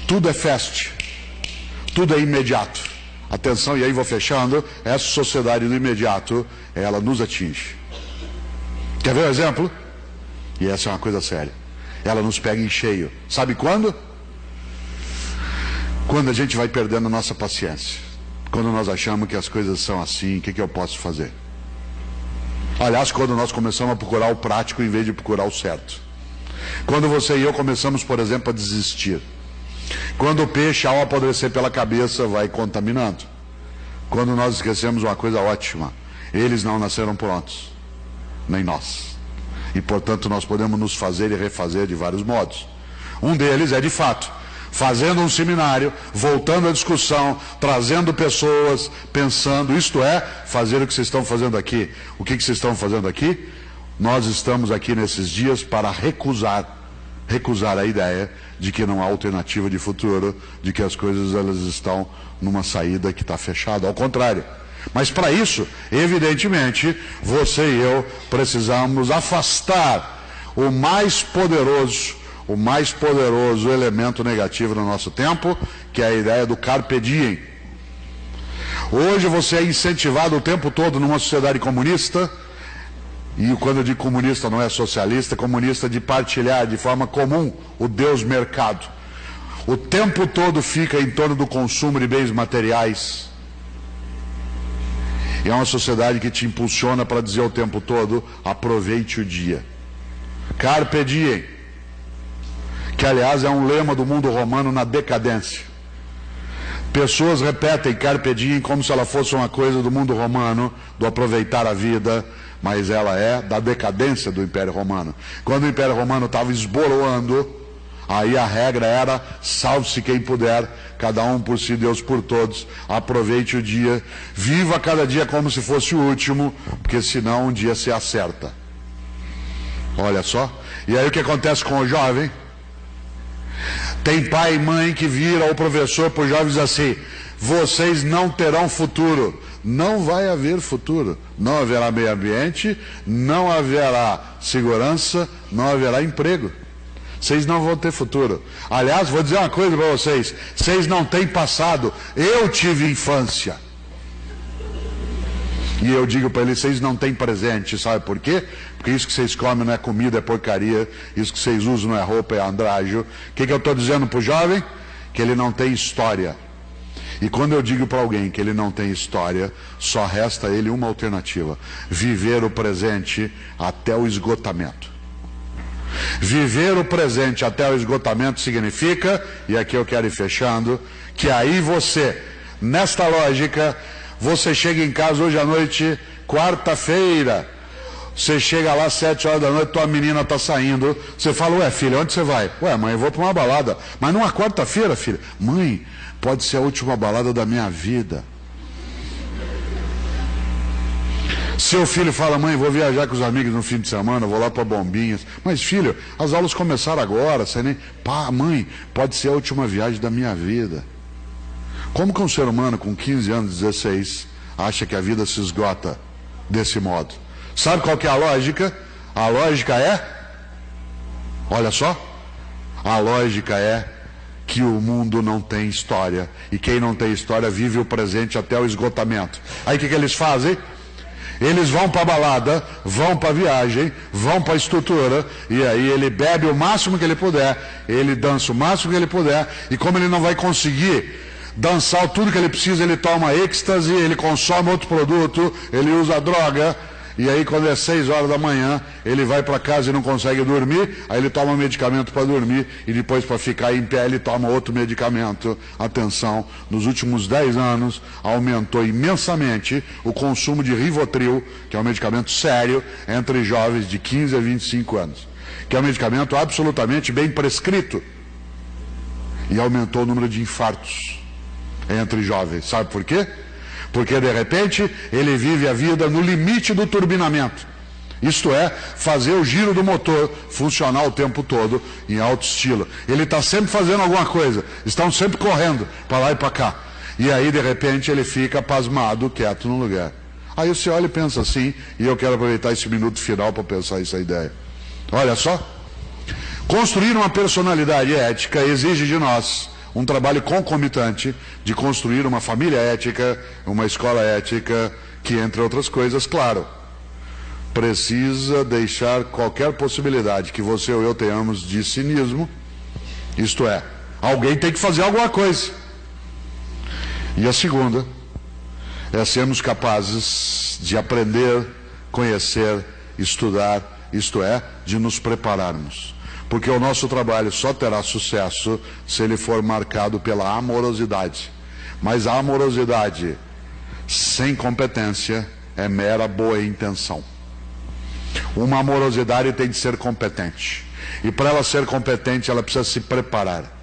Tudo é fast, tudo é imediato. Atenção, e aí vou fechando, essa sociedade do imediato, ela nos atinge. Quer ver um exemplo? E essa é uma coisa séria. Ela nos pega em cheio. Sabe quando? Quando a gente vai perdendo a nossa paciência. Quando nós achamos que as coisas são assim, o que eu posso fazer? Aliás, quando nós começamos a procurar o prático em vez de procurar o certo. Quando você e eu começamos, por exemplo, a desistir. Quando o peixe, ao apodrecer pela cabeça, vai contaminando. Quando nós esquecemos uma coisa ótima: eles não nasceram prontos, nem nós. E, portanto, nós podemos nos fazer e refazer de vários modos. Um deles é, de fato, fazendo um seminário, voltando à discussão, trazendo pessoas, pensando, isto é, fazer o que vocês estão fazendo aqui. O que vocês estão fazendo aqui? Nós estamos aqui nesses dias para recusar a ideia de que não há alternativa de futuro, de que as coisas elas estão numa saída que está fechada. Ao contrário. Mas para isso, evidentemente, você e eu precisamos afastar o mais poderoso elemento negativo no nosso tempo, que é a ideia do carpe diem. Hoje você é incentivado o tempo todo numa sociedade comunista, e quando eu digo comunista não é socialista, comunista de partilhar de forma comum o Deus mercado. O tempo todo fica em torno do consumo de bens materiais. E é uma sociedade que te impulsiona para dizer o tempo todo: aproveite o dia. Carpe diem, que aliás é um lema do mundo romano na decadência. Pessoas repetem carpe diem como se ela fosse uma coisa do mundo romano, do aproveitar a vida, mas ela é da decadência do Império Romano. Quando o Império Romano estava esboroando, aí a regra era: salve-se quem puder, cada um por si, Deus por todos, aproveite o dia, viva cada dia como se fosse o último, porque senão um dia se acerta. Olha só. E aí o que acontece com o jovem? Tem pai e mãe que vira o professor para os jovens assim: vocês não terão futuro. Não vai haver futuro. Não haverá meio ambiente, não haverá segurança, não haverá emprego. Vocês não vão ter futuro. Aliás, vou dizer uma coisa para vocês: vocês não têm passado. Eu tive infância. E eu digo para eles: vocês não têm presente. Sabe por quê? Porque isso que vocês comem não é comida, é porcaria. Isso que vocês usam não é roupa, é andrajo. O que eu estou dizendo para o jovem? Que ele não tem história. E quando eu digo para alguém que ele não tem história, só resta a ele uma alternativa: viver o presente até o esgotamento. Viver o presente até o esgotamento significa, e aqui eu quero ir fechando, que aí você, nesta lógica, você chega em casa hoje à noite, quarta-feira, você chega lá às 7 horas da noite, tua menina está saindo, você fala: ué filha, onde você vai? Ué mãe, eu vou para uma balada. Mas numa quarta-feira, filha. Mãe, pode ser a última balada da minha vida. Seu filho fala: mãe, vou viajar com os amigos no fim de semana, vou lá para Bombinhas. Mas filho, as aulas começaram agora, você nem... Pá, mãe, pode ser a última viagem da minha vida. Como que um ser humano com 15 anos, 16, acha que a vida se esgota desse modo? Sabe qual que é a lógica? A lógica é... Olha só. A lógica é que o mundo não tem história. E quem não tem história vive o presente até o esgotamento. Aí o que eles fazem? Eles vão para a balada, vão para a viagem, vão para a estrutura, e aí ele bebe o máximo que ele puder, ele dança o máximo que ele puder, e como ele não vai conseguir dançar tudo que ele precisa, ele toma êxtase, ele consome outro produto, ele usa droga, e aí quando é 6 horas da manhã, ele vai para casa e não consegue dormir, aí ele toma um medicamento para dormir, e depois para ficar em pé ele toma outro medicamento. Atenção, nos últimos 10 anos aumentou imensamente o consumo de Rivotril, que é um medicamento sério, entre jovens de 15 a 25 anos, que é um medicamento absolutamente bem prescrito, e aumentou o número de infartos entre jovens. Sabe por quê? Porque de repente ele vive a vida no limite do turbinamento. Isto é, fazer o giro do motor funcionar o tempo todo em alto estilo. Ele está sempre fazendo alguma coisa, estão sempre correndo para lá e para cá. E aí de repente ele fica pasmado, quieto no lugar. Aí você olha e pensa assim, e eu quero aproveitar esse minuto final para pensar essa ideia. Olha só, construir uma personalidade ética exige de nós um trabalho concomitante de construir uma família ética, uma escola ética, que, entre outras coisas, claro, precisa deixar qualquer possibilidade que você ou eu tenhamos de cinismo, isto é, alguém tem que fazer alguma coisa. E a segunda é sermos capazes de aprender, conhecer, estudar, isto é, de nos prepararmos. Porque o nosso trabalho só terá sucesso se ele for marcado pela amorosidade. Mas a amorosidade sem competência é mera boa intenção. Uma amorosidade tem de ser competente. E para ela ser competente, ela precisa se preparar.